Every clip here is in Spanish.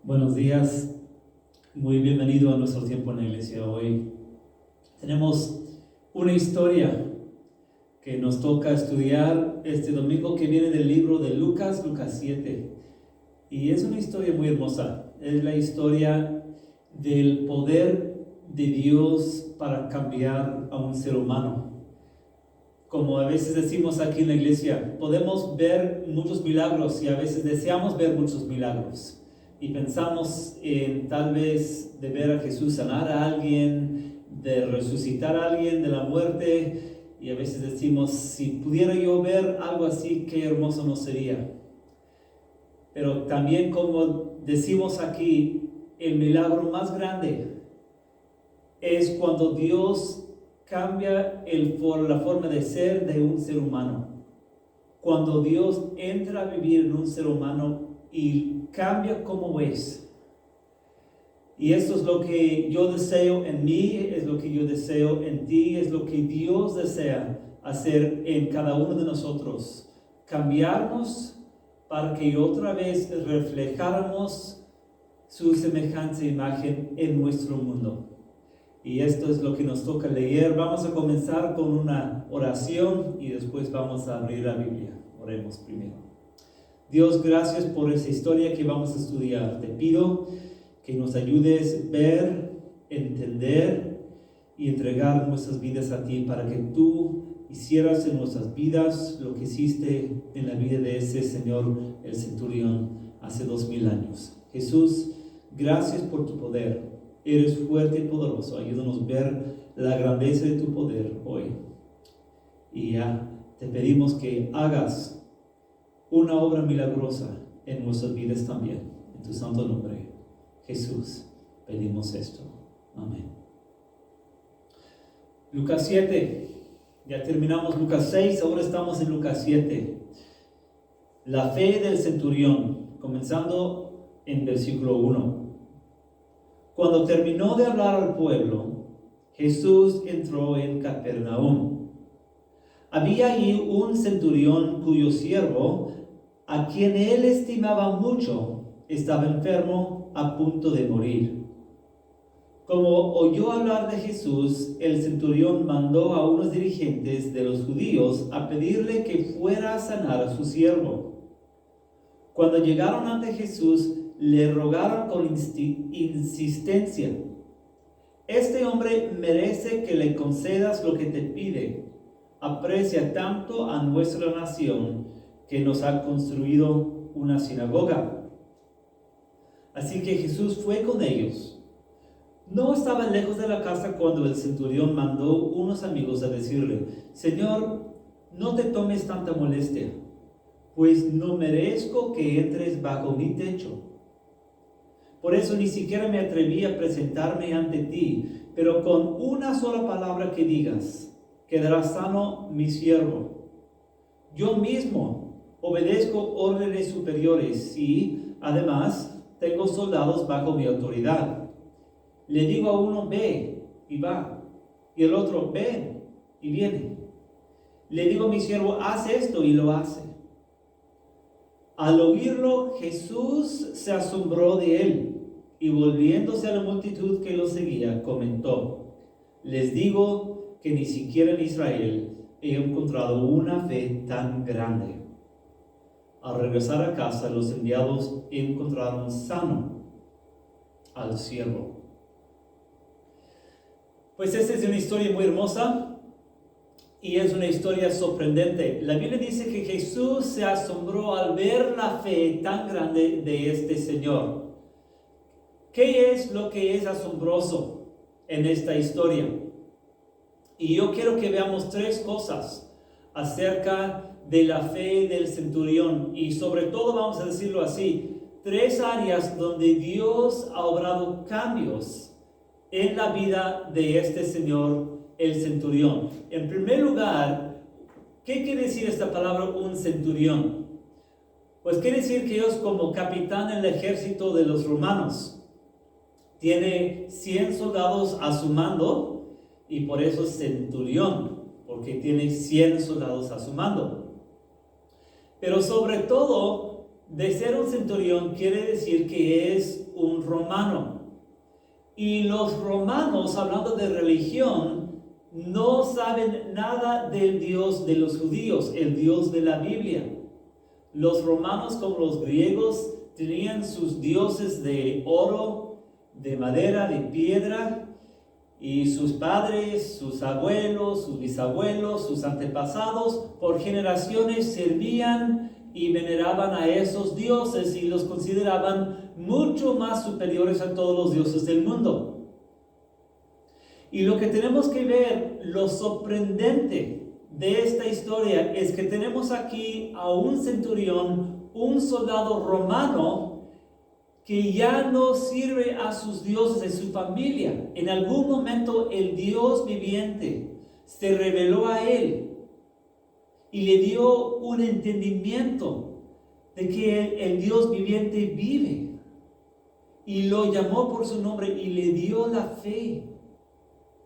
Buenos días, muy bienvenido a nuestro tiempo en la iglesia. Hoy tenemos una historia que nos toca estudiar este domingo, que viene del libro de Lucas 7. Y es una historia muy hermosa. Es la historia del poder de Dios para cambiar a un ser humano. Como a veces decimos aquí en la iglesia, podemos ver muchos milagros y a veces deseamos ver muchos milagros. Y pensamos en tal vez de ver a Jesús sanar a alguien, de resucitar a alguien de la muerte. Y a veces decimos, si pudiera yo ver algo así, qué hermoso no sería. Pero también, como decimos aquí, el milagro más grande es cuando Dios cambia la forma de ser de un ser humano. Cuando Dios entra a vivir en un ser humano y cambia cómo es. Y esto es lo que yo deseo en mí, es lo que yo deseo en ti, es lo que Dios desea hacer en cada uno de nosotros. Cambiarnos para que otra vez reflejáramos su semejanza e imagen en nuestro mundo. Y esto es lo que nos toca leer. Vamos a comenzar con una oración y después vamos a abrir la Biblia. Oremos primero. Dios, gracias por esa historia que vamos a estudiar. Te pido que nos ayudes a ver, entender y entregar nuestras vidas a ti para que tú hicieras en nuestras vidas lo que hiciste en la vida de ese Señor, el centurión, hace 2000 años. Jesús, gracias por tu poder. Eres fuerte y poderoso. Ayúdanos a ver la grandeza de tu poder hoy. Y ya te pedimos que hagas una obra milagrosa en nuestras vidas también. En tu santo nombre, Jesús, pedimos esto. Amén. Lucas 7. Ya terminamos Lucas 6, ahora estamos en Lucas 7. La fe del centurión, comenzando en versículo 1. Cuando terminó de hablar al pueblo, Jesús entró en Capernaum. Había allí un centurión cuyo siervo, a quien él estimaba mucho, estaba enfermo a punto de morir. Como oyó hablar de Jesús, el centurión mandó a unos dirigentes de los judíos a pedirle que fuera a sanar a su siervo. Cuando llegaron ante Jesús, le rogaron con insistencia: este hombre merece que le concedas lo que te pide. Aprecia tanto a nuestra nación que nos ha construido una sinagoga. Así que Jesús fue con ellos. No estaban lejos de la casa cuando el centurión mandó unos amigos a decirle: Señor, no te tomes tanta molestia, pues no merezco que entres bajo mi techo. Por eso ni siquiera me atreví a presentarme ante ti, pero con una sola palabra que digas, quedará sano mi siervo. Yo mismo obedezco órdenes superiores y, además, tengo soldados bajo mi autoridad. Le digo a uno, ve, y va, y el otro, ven, y viene. Le digo a mi siervo, haz esto, y lo hace. Al oírlo, Jesús se asombró de él, y volviéndose a la multitud que lo seguía, comentó: les digo que ni siquiera en Israel he encontrado una fe tan grande. Al regresar a casa, los enviados encontraron sano al siervo. Pues esta es una historia muy hermosa y es una historia sorprendente. La Biblia dice que Jesús se asombró al ver la fe tan grande de este Señor. ¿Qué es lo que es asombroso en esta historia? Y yo quiero que veamos tres cosas acerca de la fe del centurión. Y sobre todo, vamos a decirlo así, tres áreas donde Dios ha obrado cambios en la vida de este señor, el centurión. En primer lugar, ¿qué quiere decir esta palabra, un centurión? Pues quiere decir que es como capitán en el ejército de los romanos. Tiene 100 soldados a su mando y por eso es centurión, porque tiene 100 soldados a su mando. Pero sobre todo, de ser un centurión quiere decir que es un romano. Y los romanos, hablando de religión, no saben nada del Dios de los judíos, el Dios de la Biblia. Los romanos, como los griegos, tenían sus dioses de oro, de madera, de piedra, y sus padres, sus abuelos, sus bisabuelos, sus antepasados, por generaciones servían y veneraban a esos dioses y los consideraban mucho más superiores a todos los dioses del mundo. Y lo que tenemos que ver, lo sorprendente de esta historia, es que tenemos aquí a un centurión, un soldado romano, que ya no sirve a sus dioses de su familia. En algún momento el Dios viviente se reveló a él y le dio un entendimiento de que el Dios viviente vive, y lo llamó por su nombre y le dio la fe.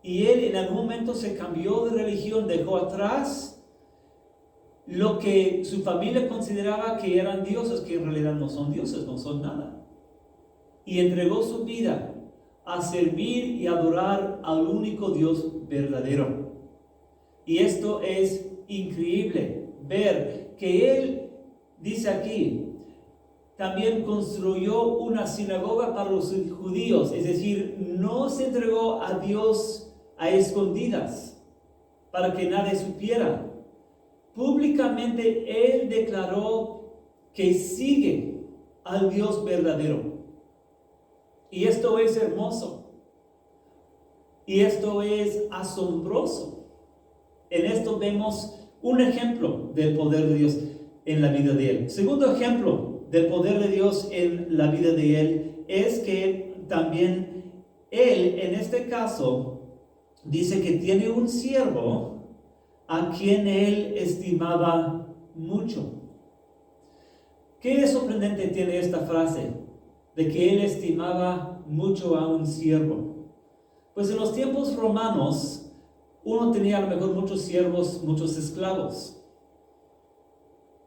Y él en algún momento se cambió de religión, dejó atrás lo que su familia consideraba que eran dioses, que en realidad no son dioses, no son nada. Y entregó su vida a servir y adorar al único Dios verdadero. Y esto es increíble, ver que él, dice aquí, también construyó una sinagoga para los judíos, es decir, no se entregó a Dios a escondidas para que nadie supiera. Públicamente él declaró que sigue al Dios verdadero. Y esto es hermoso. Y esto es asombroso. En esto vemos un ejemplo del poder de Dios en la vida de él. Segundo ejemplo del poder de Dios en la vida de él es que también él, en este caso, dice que tiene un siervo a quien él estimaba mucho. ¿Qué sorprendente tiene esta frase de que él estimaba mucho a un siervo? Pues en los tiempos romanos, uno tenía a lo mejor muchos siervos, muchos esclavos.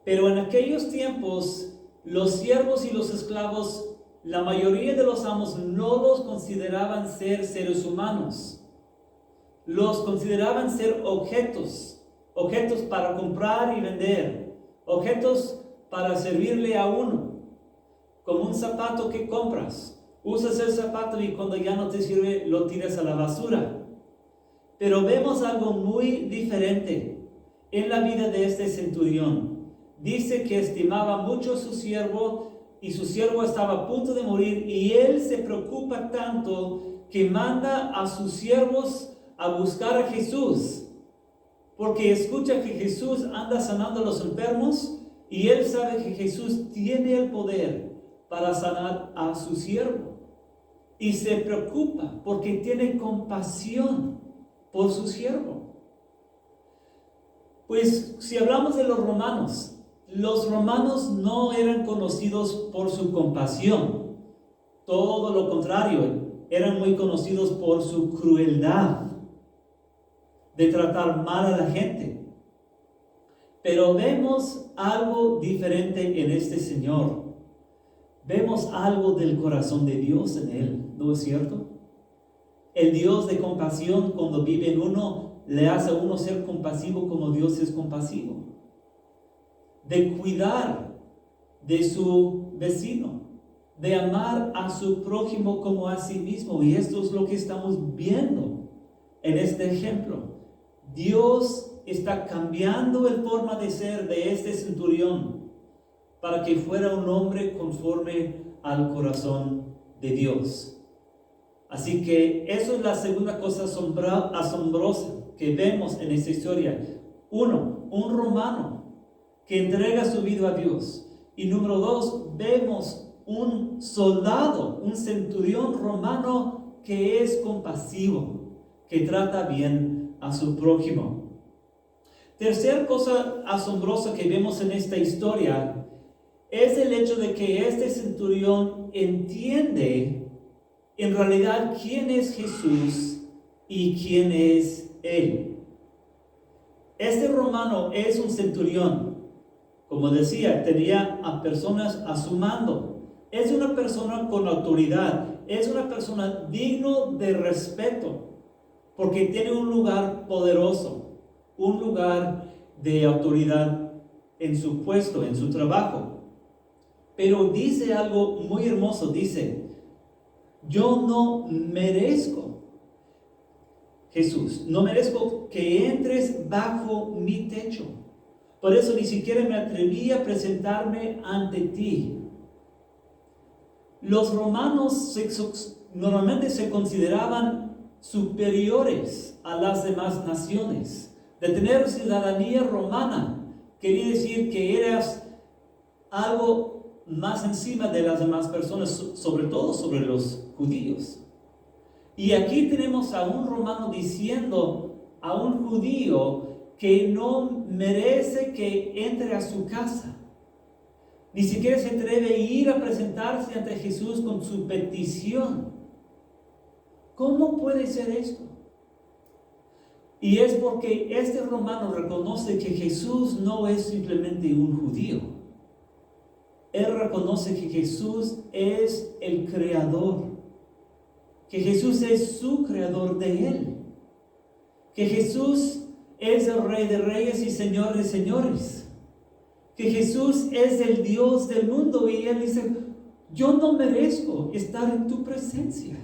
Pero en aquellos tiempos, los siervos y los esclavos, la mayoría de los amos no los consideraban ser seres humanos. Los consideraban ser objetos, objetos para comprar y vender, objetos para servirle a uno. Como un zapato que compras, usas el zapato y cuando ya no te sirve lo tiras a la basura. Pero vemos algo muy diferente en la vida de este centurión. Dice que estimaba mucho a su siervo y su siervo estaba a punto de morir, y él se preocupa tanto que manda a sus siervos a buscar a Jesús, porque escucha que Jesús anda sanando a los enfermos y él sabe que Jesús tiene el poder para sanar a su siervo, y se preocupa porque tiene compasión por su siervo. Pues si hablamos de los romanos no eran conocidos por su compasión, todo lo contrario, eran muy conocidos por su crueldad de tratar mal a la gente. Pero vemos algo diferente en este Señor. Vemos algo del corazón de Dios en él, ¿no es cierto? El Dios de compasión, cuando vive en uno, le hace a uno ser compasivo como Dios es compasivo. De cuidar de su vecino, de amar a su prójimo como a sí mismo. Y esto es lo que estamos viendo en este ejemplo. Dios está cambiando la forma de ser de este centurión para que fuera un hombre conforme al corazón de Dios. Así que eso es la segunda cosa asombrosa que vemos en esta historia. Uno, un romano que entrega su vida a Dios. Y número dos, vemos un soldado, un centurión romano que es compasivo, que trata bien a su prójimo. Tercera cosa asombrosa que vemos en esta historia es el hecho de que este centurión entiende en realidad quién es Jesús y quién es él. Este romano es un centurión, Como decía, tenía a personas a su mando. Es una persona con autoridad, es una persona digno de respeto, porque tiene un lugar poderoso, un lugar de autoridad en su puesto, en su trabajo. Pero dice algo muy hermoso, dice, yo no merezco, Jesús, no merezco que entres bajo mi techo. Por eso ni siquiera me atreví a presentarme ante ti. Los romanos normalmente se consideraban superiores a las demás naciones. De tener ciudadanía romana quería decir que eras algo más encima de las demás personas, sobre todo sobre los judíos. Y aquí tenemos a un romano diciendo a un judío que no merece que entre a su casa. Ni siquiera se atreve a ir a presentarse ante Jesús con su petición. ¿Cómo puede ser esto? Y es porque este romano reconoce que Jesús no es simplemente un judío. Él reconoce que Jesús es el creador, que Jesús es su creador de él, que Jesús es el Rey de Reyes y Señor de Señores, que Jesús es el Dios del mundo. Y él dice, yo no merezco estar en tu presencia.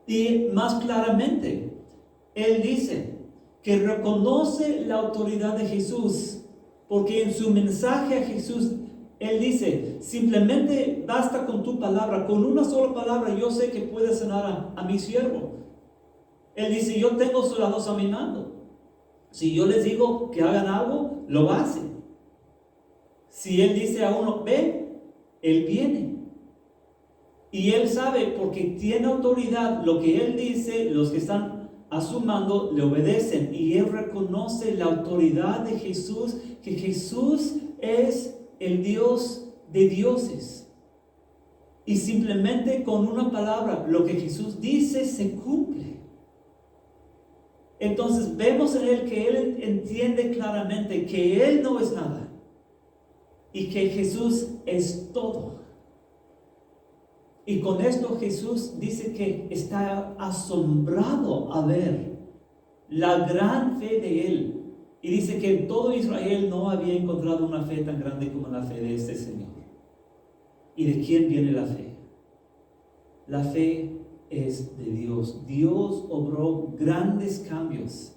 Y más claramente, él dice que reconoce la autoridad de Jesús, porque en su mensaje a Jesús, él dice, simplemente basta con tu palabra, con una sola palabra yo sé que puedes sanar a mi siervo. Él dice, yo tengo soldados a mi mando. Si yo les digo que hagan algo, lo hacen. Si él dice a uno, ven, él viene. Y él sabe, porque tiene autoridad, lo que él dice, los que están a su mando le obedecen. Y él reconoce la autoridad de Jesús, que Jesús es el Dios de dioses. Y simplemente con una palabra, lo que Jesús dice se cumple. Entonces vemos en él que él entiende claramente que él no es nada y que Jesús es todo. Y con esto Jesús dice que está asombrado a ver la gran fe de él. Y dice que en todo Israel no había encontrado una fe tan grande como la fe de este Señor. ¿Y de quién viene la fe? La fe es de Dios. Dios obró grandes cambios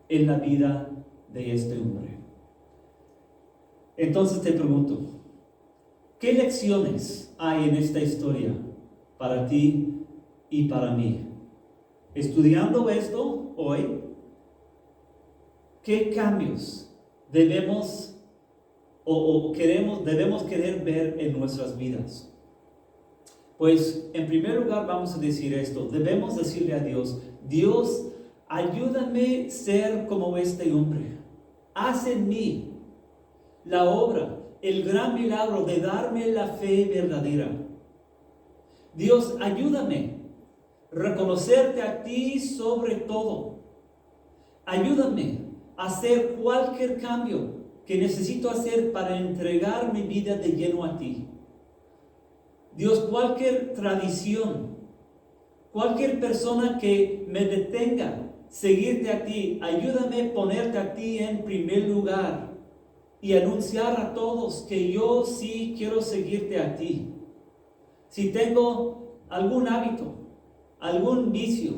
en la vida de este hombre. Entonces te pregunto, ¿qué lecciones hay en esta historia para ti y para mí? Estudiando esto hoy, ¿qué cambios debemos querer ver en nuestras vidas? Pues en primer lugar vamos a decir esto, debemos decirle a Dios, Dios, ayúdame a ser como este hombre. Haz en mí la obra, el gran milagro de darme la fe verdadera. Dios, ayúdame a reconocerte a ti sobre todo. Ayúdame a hacer cualquier cambio que necesito hacer para entregar mi vida de lleno a ti. Dios, cualquier tradición, cualquier persona que me detenga seguirte a ti, ayúdame a ponerte a ti en primer lugar y anunciar a todos que yo sí quiero seguirte a ti. Si tengo algún hábito, algún vicio,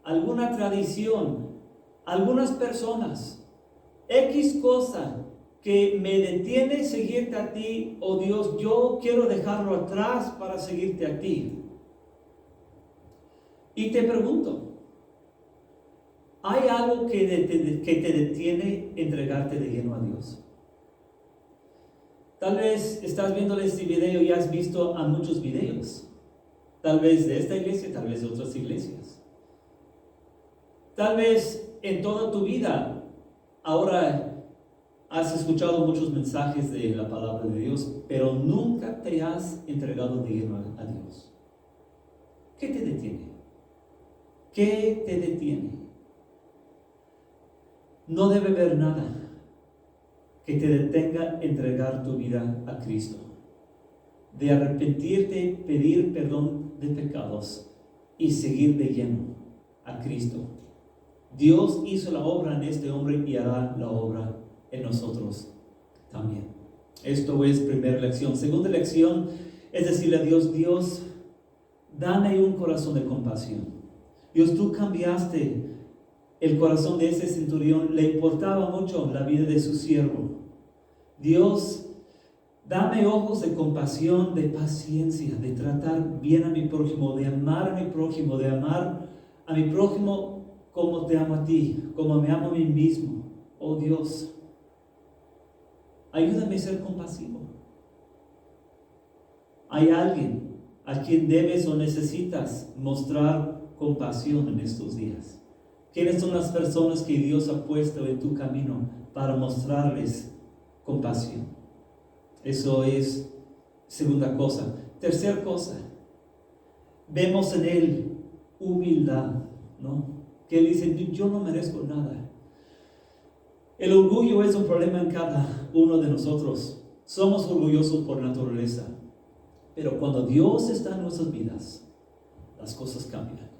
alguna tradición, algunas personas, X cosa que me detiene seguirte a ti, oh Dios, yo quiero dejarlo atrás para seguirte a ti. Y te pregunto, ¿hay algo que te detiene entregarte de lleno a Dios? Tal vez estás viendo este video y has visto a muchos videos, tal vez de esta iglesia, tal vez de otras iglesias. Tal vez en toda tu vida ahora has escuchado muchos mensajes de la palabra de Dios, pero nunca te has entregado de lleno a Dios. ¿Qué te detiene? ¿Qué te detiene? No debe haber nada que te detenga entregar tu vida a Cristo, de arrepentirte, pedir perdón de pecados y seguir de lleno a Cristo. Dios hizo la obra en este hombre y hará la obra en nosotros también. Esto es primera lección. Segunda lección es decirle a Dios: Dios, dame un corazón de compasión. Dios, tú cambiaste el corazón de ese centurión. Le importaba mucho la vida de su siervo. Dios, dame ojos de compasión, de paciencia, de tratar bien a mi prójimo, de amar a mi prójimo, de amar a mi prójimo como te amo a ti, como me amo a mí mismo. Oh Dios, ayúdame a ser compasivo. Hay alguien a quien debes o necesitas mostrar compasión en estos días. ¿Quiénes son las personas que Dios ha puesto en tu camino para mostrarles compasión? Eso es segunda cosa. Tercera cosa, vemos en él humildad, ¿no? Que él dice: yo no merezco nada. El orgullo es un problema en cada uno de nosotros. Somos orgullosos por naturaleza. Pero cuando Dios está en nuestras vidas, las cosas cambian.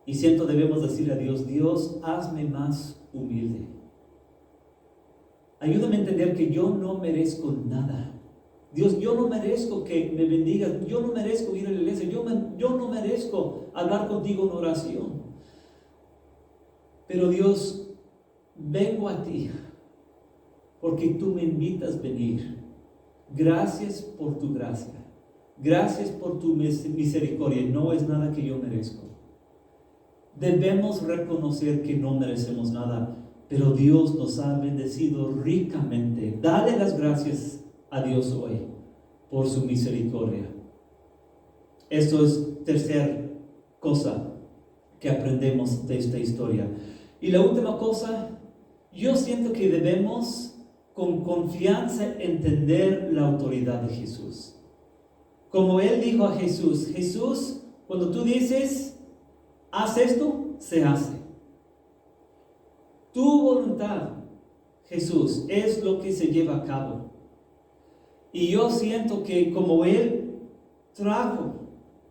Y siento debemos decirle a Dios: Dios, hazme más humilde. Ayúdame a entender que yo no merezco nada. Dios, yo no merezco que me bendigas. Yo no merezco ir a la iglesia. Yo no merezco hablar contigo en oración. Pero Dios, vengo a ti porque tú me invitas a venir. Gracias por tu gracia. Gracias por tu misericordia. No es nada que yo merezco. Debemos reconocer que no merecemos nada, pero Dios nos ha bendecido ricamente. Dale las gracias a Dios hoy por su misericordia. Esto es tercera cosa que aprendemos de esta historia. Y la última cosa, yo siento que debemos con confianza entender la autoridad de Jesús. Como él dijo a Jesús: Jesús, cuando tú dices, haz esto, se hace. Tu voluntad, Jesús, es lo que se lleva a cabo. Y yo siento que como él trajo,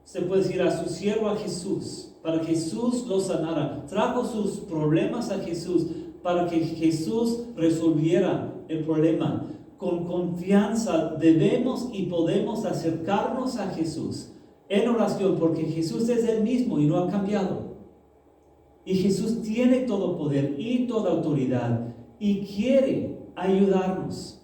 se puede decir, a su siervo a Jesús, para que Jesús lo sanara, trajo sus problemas a Jesús, para que Jesús resolviera el problema. Con confianza debemos y podemos acercarnos a Jesús en oración, porque Jesús es el mismo y no ha cambiado. Y Jesús tiene todo poder y toda autoridad y quiere ayudarnos.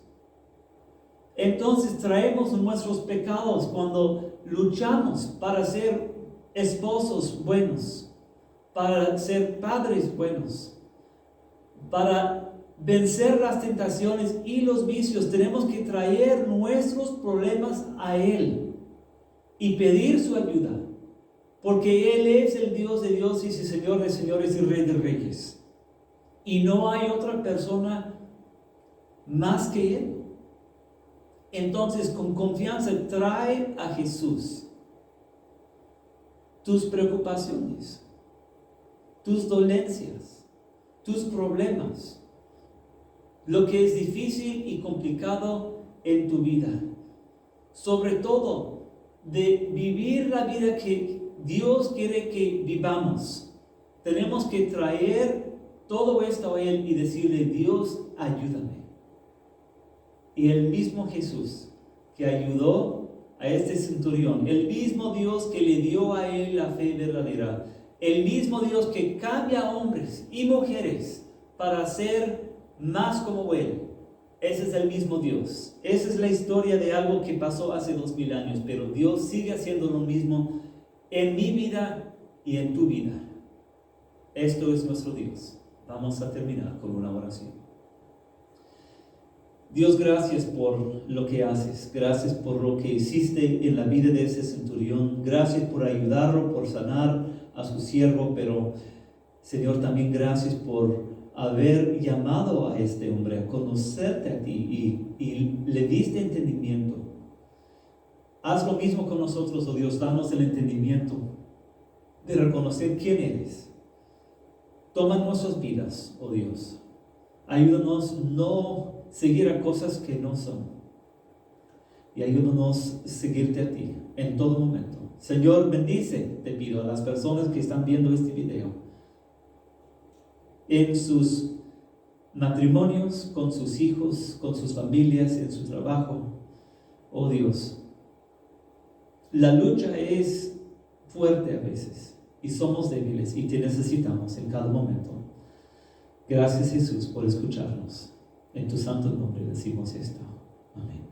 Entonces traemos nuestros pecados cuando luchamos para ser esposos buenos, para ser padres buenos, para vencer las tentaciones y los vicios. Tenemos que traer nuestros problemas a Él y pedir su ayuda, porque Él es el Dios de dioses y Señor de señores y Rey de reyes, y no hay otra persona más que Él. Entonces, con confianza, trae a Jesús tus preocupaciones, tus dolencias, tus problemas, lo que es difícil y complicado en tu vida. Sobre todo, de vivir la vida que Dios quiere que vivamos, tenemos que traer todo esto a Él y decirle: Dios, ayúdame. Y el mismo Jesús que ayudó a este centurión, el mismo Dios que le dio a él la fe verdadera, el mismo Dios que cambia a hombres y mujeres para ser más como Él, ese es el mismo Dios. Esa es la historia de algo que pasó hace 2000 años, pero Dios sigue haciendo lo mismo en mi vida y en tu vida. Esto es nuestro Dios. Vamos a terminar con una oración. Dios, gracias por lo que haces. Gracias por lo que hiciste en la vida de ese centurión. Gracias por ayudarlo, por sanar a su siervo. Pero, Señor, también gracias por haber llamado a este hombre a conocerte a ti y le diste entendimiento. Haz lo mismo con nosotros, oh Dios. Danos el entendimiento de reconocer quién eres. Toma nuestras vidas, oh Dios. Ayúdanos no seguir a cosas que no son. Y ayúdanos a seguirte a ti en todo momento. Señor, bendice, te pido, a las personas que están viendo este video en sus matrimonios, con sus hijos, con sus familias, en su trabajo. Oh Dios, la lucha es fuerte a veces y somos débiles y te necesitamos en cada momento. Gracias, Jesús, por escucharnos. En tu santo nombre decimos esto. Amén.